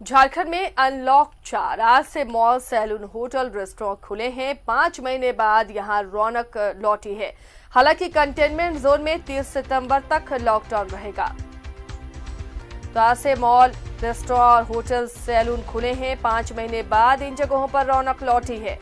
झारखंड में अनलॉक 4 आज से मॉल, सैलून, होटल, रेस्टोरेंट खुले हैं। 5 महीने बाद यहां रौनक लौटी है। हालांकि कंटेनमेंट जोन में 30 सितंबर तक लॉकडाउन रहेगा। तो आज से मॉल, रेस्टोरेंट, होटल, सैलून खुले हैं। 5 महीने बाद इन जगहों पर रौनक लौटी है।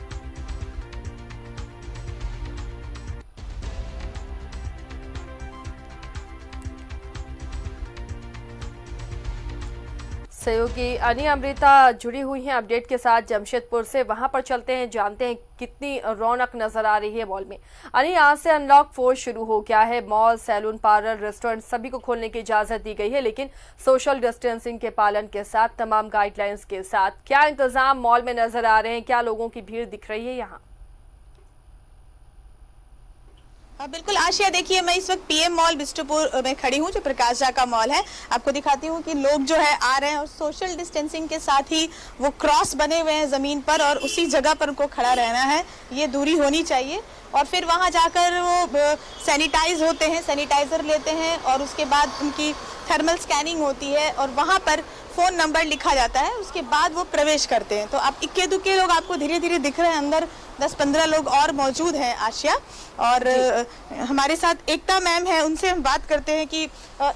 सहयोगी अनी अमृता जुड़ी हुई हैं अपडेट के साथ जमशेदपुर से। वहां पर चलते हैं, जानते हैं कितनी रौनक नजर आ रही है मॉल में। अनी, आज से अनलॉक 4 शुरू हो गया है। मॉल, सैलून, पार्लर, रेस्टोरेंट सभी को खोलने की इजाजत दी गई है, लेकिन सोशल डिस्टेंसिंग के पालन के साथ, तमाम गाइडलाइंस के साथ। क्या इंतजाम मॉल में नजर आ रहे हैं? क्या लोगों की भीड़ दिख रही है यहाँ? बिल्कुल आशिया, देखिए मैं इस वक्त पीएम मॉल बिष्टुपुर में खड़ी हूँ, जो प्रकाश झा का मॉल है। आपको दिखाती हूँ कि लोग जो है आ रहे हैं और सोशल डिस्टेंसिंग के साथ ही वो क्रॉस बने हुए हैं जमीन पर और उसी जगह पर उनको खड़ा रहना है। ये दूरी होनी चाहिए और फिर वहाँ जाकर वो सैनिटाइज होते हैं, सैनिटाइजर लेते हैं और उसके बाद उनकी थर्मल स्कैनिंग होती है और वहाँ पर फ़ोन नंबर लिखा जाता है। उसके बाद वो प्रवेश करते हैं। तो आप इक्के दुक्के लोग आपको धीरे धीरे दिख रहे हैं। अंदर 10-15 लोग और मौजूद हैं आशिया। और हमारे साथ एकता मैम है, उनसे हम बात करते हैं कि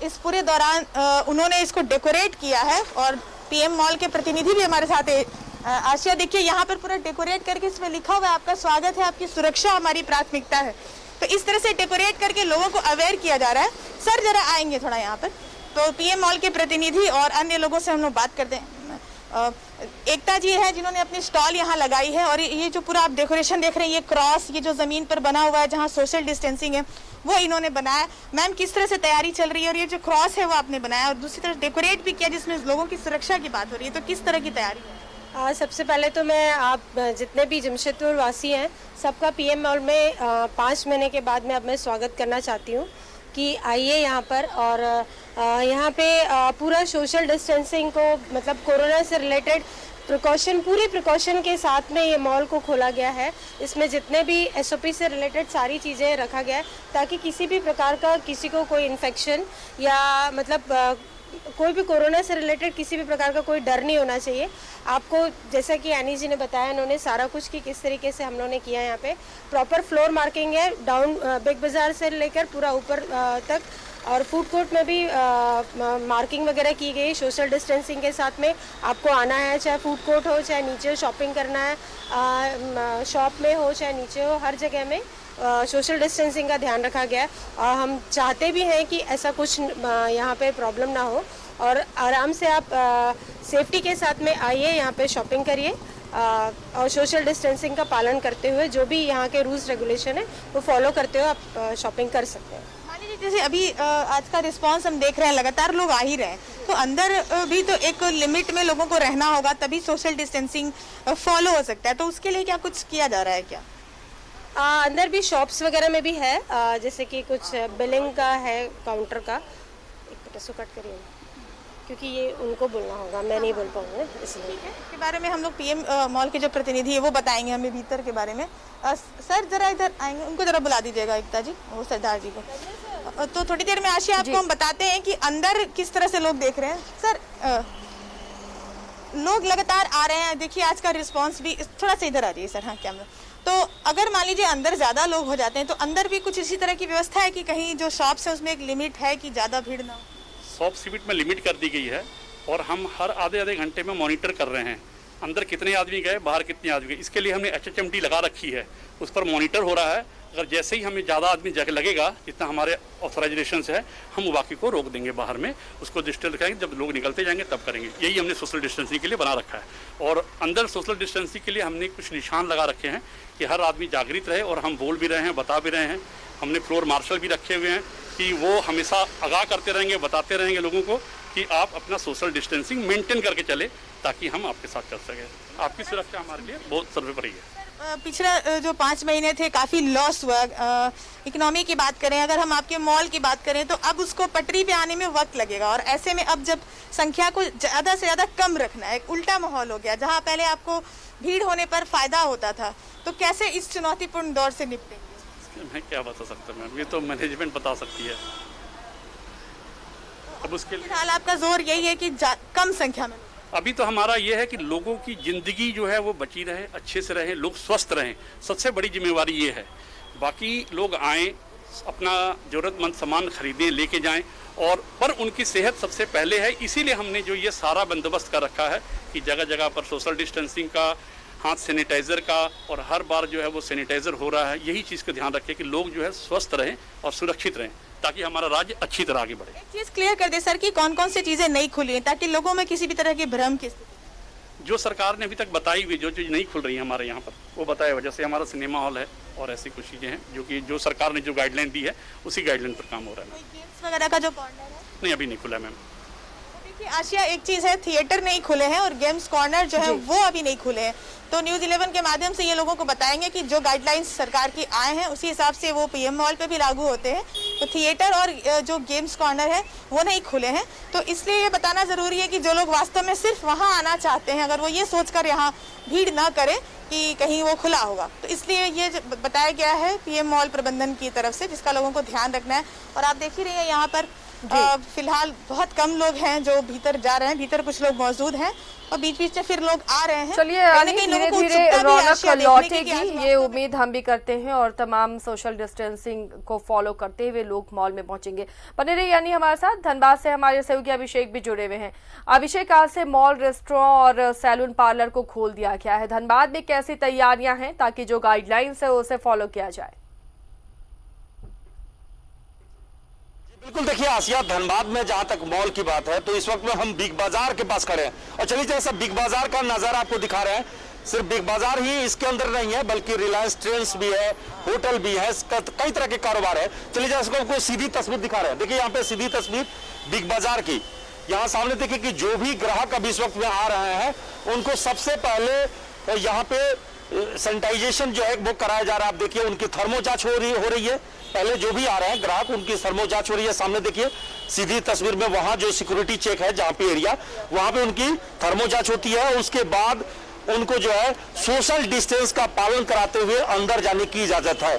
इस पूरे दौरान उन्होंने इसको डेकोरेट किया है और पीएम मॉल के प्रतिनिधि भी हमारे साथ है। आशिया, देखिए यहाँ पर पूरा डेकोरेट करके इसमें लिखा हुआ है, आपका स्वागत है, आपकी सुरक्षा हमारी प्राथमिकता है। तो इस तरह से डेकोरेट करके लोगों को अवेयर किया जा रहा है। सर जरा आएंगे थोड़ा यहाँ पर। तो पीएम मॉल के प्रतिनिधि और अन्य लोगों से हम लोग बात करते हैं। एकता जी है जिन्होंने अपनी स्टॉल यहाँ लगाई है और ये जो पूरा आप डेकोरेशन देख रहे हैं, ये क्रॉस, ये जो जमीन पर बना हुआ है जहाँ सोशल डिस्टेंसिंग है, वो इन्होंने बनाया। मैम, किस तरह से तैयारी चल रही है? और ये जो क्रॉस है वो आपने बनाया और दूसरी तरफ डेकोरेट भी किया जिसमें लोगों की सुरक्षा की बात हो रही है, तो किस तरह की तैयारी है? सबसे पहले तो मैं आप जितने भी जमशेदपुर वासी हैं सबका पीएम मॉल में 5 महीने के बाद मैं स्वागत करना चाहती हूँ कि आइए यहाँ पर। और यहाँ पे पूरा सोशल डिस्टेंसिंग को, मतलब कोरोना से रिलेटेड प्रिकॉशन, पूरी प्रिकॉशन के साथ में ये मॉल को खोला गया है। इसमें जितने भी एसओपी से रिलेटेड सारी चीज़ें रखा गया है ताकि किसी भी प्रकार का किसी को कोई इन्फेक्शन या मतलब कोई भी कोरोना से रिलेटेड किसी भी प्रकार का कोई डर नहीं होना चाहिए। आपको जैसा कि एनी जी ने बताया, इन्होंने सारा कुछ कि किस तरीके से हम लोगों ने किया है। यहाँ पे प्रॉपर फ्लोर मार्किंग है, डाउन बिग बाज़ार से लेकर पूरा ऊपर तक। और फूड कोर्ट में भी मार्किंग वगैरह की गई सोशल डिस्टेंसिंग के साथ में। आपको आना है, चाहे फूड कोर्ट हो, चाहे नीचे शॉपिंग करना है, शॉप में हो चाहे नीचे हो, हर जगह में सोशल डिस्टेंसिंग का ध्यान रखा गया है। और हम चाहते भी हैं कि ऐसा कुछ यहाँ पे प्रॉब्लम ना हो और आराम से आप सेफ्टी के साथ में आइए, यहाँ पे शॉपिंग करिए और सोशल डिस्टेंसिंग का पालन करते हुए जो भी यहाँ के रूल्स रेगुलेशन है वो फॉलो करते हुए आप शॉपिंग कर सकते हैं। जैसे अभी आज का रिस्पांस हम देख रहे हैं, लगातार लोग आ ही रहे हैं, तो अंदर भी तो एक लिमिट में लोगों को रहना होगा, तभी सोशल डिस्टेंसिंग फॉलो हो सकता है। तो उसके लिए क्या कुछ किया जा रहा है क्या? अंदर भी शॉप्स वगैरह में भी है, जैसे कि कुछ बिलिंग का है, काउंटर का। एक मिनट इसको कट करिए क्योंकि ये उनको बोलना होगा, मैं नहीं बोल पाऊंगा, इसलिए। इसके बारे में हम लोग पीएम मॉल के जो प्रतिनिधि है वो बताएंगे हमें भीतर के बारे में। सर जरा इधर आएंगे, उनको जरा बुला दीजिएगा, एकता जी, वो सरदार जी को। तो थोड़ी देर में आशिया आपको हम बताते हैं कि अंदर किस तरह से लोग देख रहे हैं। सर लोग लगातार आ रहे हैं, देखिए आज का रिस्पॉन्स भी। थोड़ा सा इधर आ जाइए सर। हाँ, कैमरा। तो अगर मान लीजिए अंदर ज़्यादा लोग हो जाते हैं तो अंदर भी कुछ इसी तरह की व्यवस्था है कि कहीं जो शॉप्स है उसमें एक लिमिट है कि ज़्यादा भीड़ ना हो? शॉप लिमिट में लिमिट कर दी गई है और हम हर आधे घंटे में मॉनिटर कर रहे हैं अंदर कितने आदमी गए, बाहर कितने आदमी गए। इसके लिए हमने HHMD लगा रखी है, उस पर मॉनिटर हो रहा है। अगर जैसे ही हमें ज़्यादा आदमी जगह लगेगा जितना हमारे ऑथराइजेशन है, हम बाकी को रोक देंगे बाहर में, उसको डिस्टेंस रखेंगे। जब लोग निकलते जाएंगे तब करेंगे। यही हमने सोशल डिस्टेंसिंग के लिए बना रखा है। और अंदर सोशल डिस्टेंसिंग के लिए हमने कुछ निशान लगा रखे हैं कि हर आदमी जागृत रहे। और हम बोल भी रहे हैं, बता भी रहे हैं। हमने फ्लोर मार्शल भी रखे हुए हैं कि वो हमेशा आगाह करते रहेंगे, बताते रहेंगे लोगों को कि आप अपना सोशल डिस्टेंसिंग मेंटेन करके चले ताकि हम आपके साथ चल सकें। आपकी सुरक्षा हमारे लिए बहुत सर्वोपरि है। पिछला जो 5 महीने थे काफ़ी लॉस हुआ। इकोनॉमी की बात करें, अगर हम आपके मॉल की बात करें, तो अब उसको पटरी पे आने में वक्त लगेगा और ऐसे में अब जब संख्या को ज़्यादा से ज़्यादा कम रखना है, एक उल्टा माहौल हो गया। जहाँ पहले आपको भीड़ होने पर फ़ायदा होता था, तो कैसे इस चुनौतीपूर्ण दौर से निपटेंगे? मैं क्या बता सकता मैम, ये तो मैनेजमेंट बता सकती है। अब उसके लिए फिलहाल आपका जोर यही है कि कम संख्या में। अभी तो हमारा ये है कि लोगों की ज़िंदगी जो है वो बची रहे, अच्छे से रहें, लोग स्वस्थ रहें, सबसे बड़ी जिम्मेवारी ये है। बाकी लोग आएँ, अपना ज़रूरतमंद सामान खरीदें, लेके जाएं, और पर उनकी सेहत सबसे पहले है। इसीलिए हमने जो ये सारा बंदोबस्त कर रखा है कि जगह जगह पर सोशल डिस्टेंसिंग का, हाथ सैनिटाइज़र का, और हर बार जो है वो सैनिटाइज़र हो रहा है। यही चीज़ का ध्यान रखें कि लोग जो है स्वस्थ रहें और सुरक्षित रहें, ताकि हमारा राज्य अच्छी तरह आगे बढ़े। एक चीज क्लियर कर दे सर कि कौन कौन सी चीजें नहीं खुली हैं, ताकि लोगों में किसी भी तरह की भ्रम की जो सरकार ने अभी तक बताई हुई जो चीज़ नहीं खुल रही है हमारे यहाँ पर, वो बताया हुआ, जैसे हमारा सिनेमा हॉल है और ऐसी कुछ चीज़ें हैं जो कि जो सरकार ने जो गाइडलाइन दी है उसी गाइडलाइन पर काम हो रहा है। गेम्स वगैरह का जो कॉर्नर है नहीं, अभी नहीं खुला है मैम। देखिए आशिया, एक चीज है, थिएटर नहीं खुले हैं और गेम्स कॉर्नर जो है वो अभी नहीं खुले हैं। तो न्यूज़ 11 के माध्यम से ये लोगों को बताएंगे कि जो गाइडलाइंस सरकार की आए हैं उसी हिसाब से वो पीएम मॉल पे भी लागू होते हैं। तो थिएटर और जो गेम्स कॉर्नर है वो नहीं खुले हैं, तो इसलिए ये बताना ज़रूरी है कि जो लोग वास्तव में सिर्फ वहाँ आना चाहते हैं, अगर वो ये सोचकर यहाँ भीड़ ना करें कि कहीं वो खुला होगा, तो इसलिए ये बताया गया है पीएम मॉल प्रबंधन की तरफ से, जिसका लोगों को ध्यान रखना है। और आप देख ही रही हैं यहाँ पर फिलहाल बहुत कम लोग हैं जो भीतर जा रहे हैं, भीतर कुछ लोग मौजूद हैं और बीच बीच में फिर लोग आ रहे हैं। चलिए धीरे धीरे रौनक लौटेगी, ये उम्मीद हम भी करते हैं, और तमाम सोशल डिस्टेंसिंग को फॉलो करते हुए लोग मॉल में पहुंचेंगे। बने रहिए यानी हमारे साथ। धनबाद से हमारे सहयोगी अभिषेक भी जुड़े हुए हैं। अभिषेक, आज से मॉल, रेस्टोरेंट और सैलून पार्लर को खोल दिया गया है। धनबाद में कैसी तैयारियां हैं ताकि जो गाइडलाइंस है उसे फॉलो किया जाए? बिल्कुल, देखिए आसिया, धनबाद में जहां तक मॉल की बात है तो इस वक्त में हम बिग बाजार के पास खड़े हैं, और चलिए जैसा बिग बाजार का नजारा आपको दिखा रहे हैं। सिर्फ बिग बाजार ही इसके अंदर नहीं है, बल्कि रिलायंस ट्रेंड्स भी है, होटल भी है, कई तरह के कारोबार है। चलिए जैसे आपको सीधी तस्वीर दिखा रहे हैं, देखिए यहाँ पे सीधी तस्वीर बिग बाजार की। यहाँ सामने देखिए कि जो भी ग्राहक अभी इस वक्त में आ रहे हैं उनको सबसे पहले यहाँ पे सैनिटाइजेशन जो है वो कराया जा रहा है। आप देखिए उनकी थर्मो जांच हो रही है। पहले जो भी आ रहे हैं ग्राहक, उनकी थर्मो जांच हो रही है। सामने देखिए सीधी तस्वीर में वहां जो सिक्योरिटी चेक है, जहां पे एरिया, वहां पे उनकी थर्मो जांच होती है। उसके बाद उनको जो है सोशल डिस्टेंस का पालन कराते हुए अंदर जाने की इजाजत है,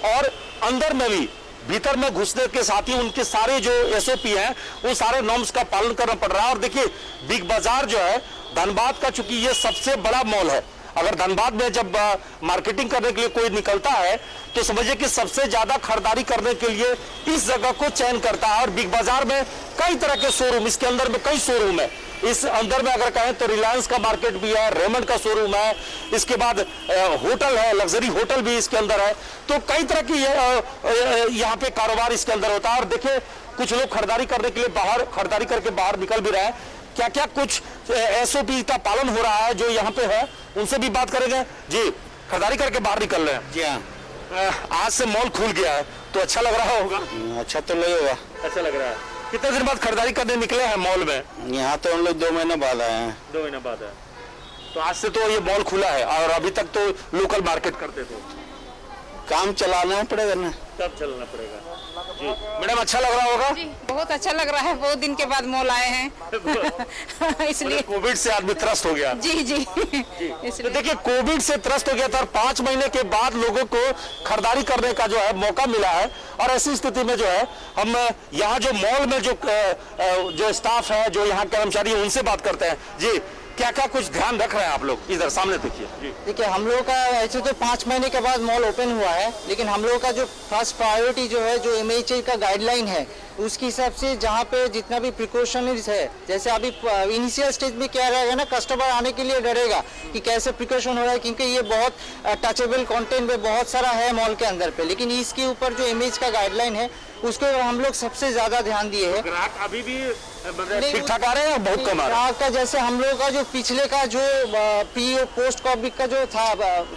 और अंदर में भी भीतर में घुसने के साथ ही उनके सारे जो एसओपी हैं वो सारे नॉर्म्स का पालन करना पड़ रहा है। और देखिए बिग बाजार जो है धनबाद का, चूंकि ये सबसे बड़ा मॉल है, अगर धनबाद में जब मार्केटिंग करने के लिए कोई निकलता है तो समझिए कि सबसे ज्यादा खरीदारी करने के लिए इस जगह को चयन करता है। और बिग बाजार में कई तरह के शोरूम, इसके अंदर में कई शोरूम है। इस अंदर में अगर कहें तो रिलायंस का मार्केट भी है, रेमंड का शोरूम है, इसके बाद होटल है, लग्जरी होटल भी इसके अंदर है। तो कई तरह की यहाँ पे कारोबार इसके अंदर होता है। और देखिए कुछ लोग खरीदारी करने के लिए बाहर, खरीदारी करके बाहर निकल भी रहे हैं। क्या क्या कुछ एसओपी का पालन हो रहा है जो यहाँ पे है, उनसे भी बात करेंगे। जी, खरीदारी करके बाहर निकल रहे हैं। जी हाँ, आज से मॉल खुल गया है तो अच्छा लग रहा होगा। अच्छा तो लगेगा। अच्छा लग रहा है। कितने दिन बाद खरीदारी करने निकले हैं मॉल में? यहाँ तो हम लोग 2 महीने बाद आए हैं। 2 महीने बाद है, तो आज से तो ये मॉल खुला है, और अभी तक तो लोकल मार्केट करते थे। काम चलाना पड़ेगा ना, तब चलना पड़ेगा। जी मैडम, अच्छा लग रहा होगा? जी बहुत अच्छा लग रहा है, बहुत दिन के बाद मॉल आए हैं इसलिए कोविड से आदमी त्रस्त हो गया। जी जी तो इसलिए देखिए कोविड से त्रस्त हो गया था, और 5 महीने के बाद लोगों को खरीदारी करने का जो है मौका मिला है। और ऐसी स्थिति में जो है हम यहाँ जो मॉल में जो स्टाफ है, जो यहाँ कर्मचारी है, उनसे बात करते हैं। जी, क्या क्या कुछ ध्यान रख रहे हैं आप लोग? इधर सामने देखिए। जी देखिए, हम लोगों का ऐसे तो 5 महीने के बाद मॉल ओपन हुआ है, लेकिन हम लोगों का जो फर्स्ट प्रायोरिटी जो है, जो MHA का गाइडलाइन है, उसके हिसाब से जहाँ पे जितना भी प्रिकॉशनरीज है, जैसे अभी इनिशियल स्टेज में क्या रहेगा ना, कस्टमर आने के लिए डरेगा कि कैसे प्रिकॉशन हो रहा है, क्योंकि ये बहुत टचेबल कंटेंट में बहुत सारा है मॉल के अंदर पे। लेकिन इसके ऊपर जो MHA का गाइडलाइन है उसको हम लोग सबसे ज्यादा ध्यान दिए हैं। ग्राहक अभी भी ठीक ठाक आ रहे हैं, बहुत कम आ रहे हैं। ग्राहक का जैसे हम लोग का जो पिछले का जो पीओ पोस्ट कॉपी का जो था,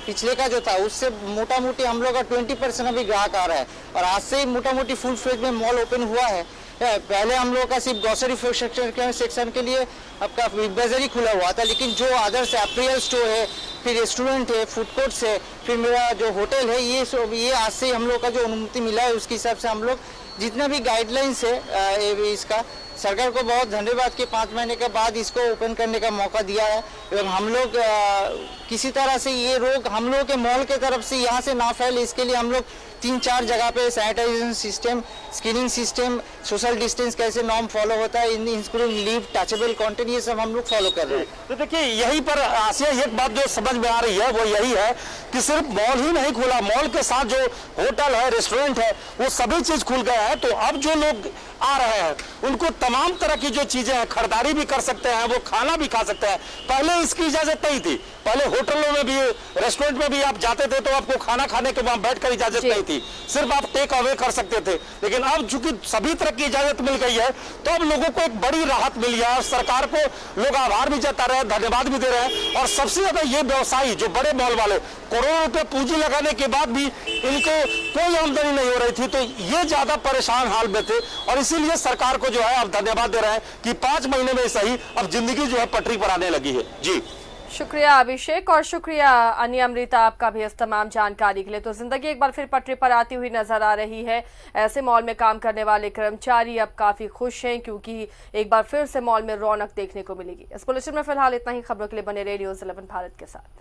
पिछले का जो था, उससे मोटा मोटी हम लोग का 20% अभी ग्राहक आ रहा है। और आज से मोटा मोटी फुल फ्लेज में मॉल ओपन हुआ है। पहले हम लोग का सिर्फ ग्रोसरी सेक्शन के लिए आपका बिग बाजार ही खुला हुआ था, लेकिन जो अदर्स अप्रियल स्टोर है, फिर रेस्टोरेंट है, फूड कोर्ट्स है, फिर मेरा जो होटल है, ये आज से हम लोग का जो अनुमति मिला है उसके हिसाब से हम लोग जितना भी गाइडलाइंस है इसका, सरकार को बहुत धन्यवाद कि 5 महीने के बाद इसको ओपन करने का मौका दिया है। एवं हम लोग किसी तरह से ये रोग हम लोग के मॉल के तरफ से यहाँ से ना फैले, इसके लिए हम लोग 3-4 जगह पे sanitization system, screening system, social distance कैसे नॉर्म फॉलो होता है, इंक्लूडिंग लीव, टचेबल कंटेंट, ये सब हम लोग फॉलो कर रहे हैं। तो देखिए यहीं पर आसिया एक बात जो समझ में आ रही है वो यही है कि सिर्फ मॉल ही नहीं खुला, मॉल के साथ जो होटल है, रेस्टोरेंट है, वो सभी चीज खुल गया है। तो अब जो लोग आ रहे हैं उनको तमाम तरह की जो चीजें हैं, खरीदारी भी कर सकते हैं, वो खाना भी खा सकते हैं। पहले इसकी इजाजत नहीं थी, पहले होटलों में भी, रेस्टोरेंट में भी आप जाते थे तो आपको खाना खाने के वहां बैठकर इजाजत नहीं थी, सिर्फ आप टेक अवे कर सकते थे। लेकिन अब चूंकि सभी तरह की इजाजत मिल गई है तो अब लोगों को एक बड़ी राहत मिली है और सरकार को लोग आभार भी जता रहे हैं, धन्यवाद भी दे रहे हैं। और सबसे ज्यादा ये व्यवसायी जो बड़े मॉल वाले, करोड़ों रुपए पूंजी लगाने के बाद भी इनको कोई आमदनी नहीं हो रही थी, तो ये ज्यादा परेशान हाल में थे और इसीलिए सरकार को जो है अब धन्यवाद दे रहे हैं कि 5 महीने में सही अब जिंदगी जो है पटरी पर आने लगी है। जी शुक्रिया अभिषेक और शुक्रिया अनिया अमृता आपका भी इस तमाम जानकारी के लिए। तो जिंदगी एक बार फिर पटरी पर आती हुई नजर आ रही है। ऐसे मॉल में काम करने वाले कर्मचारी अब काफी खुश हैं क्योंकि एक बार फिर से मॉल में रौनक देखने को मिलेगी। इस बुलेटिन में फिलहाल इतना ही। खबरों के लिए बने रहिए न्यूज़ 11 भारत के साथ।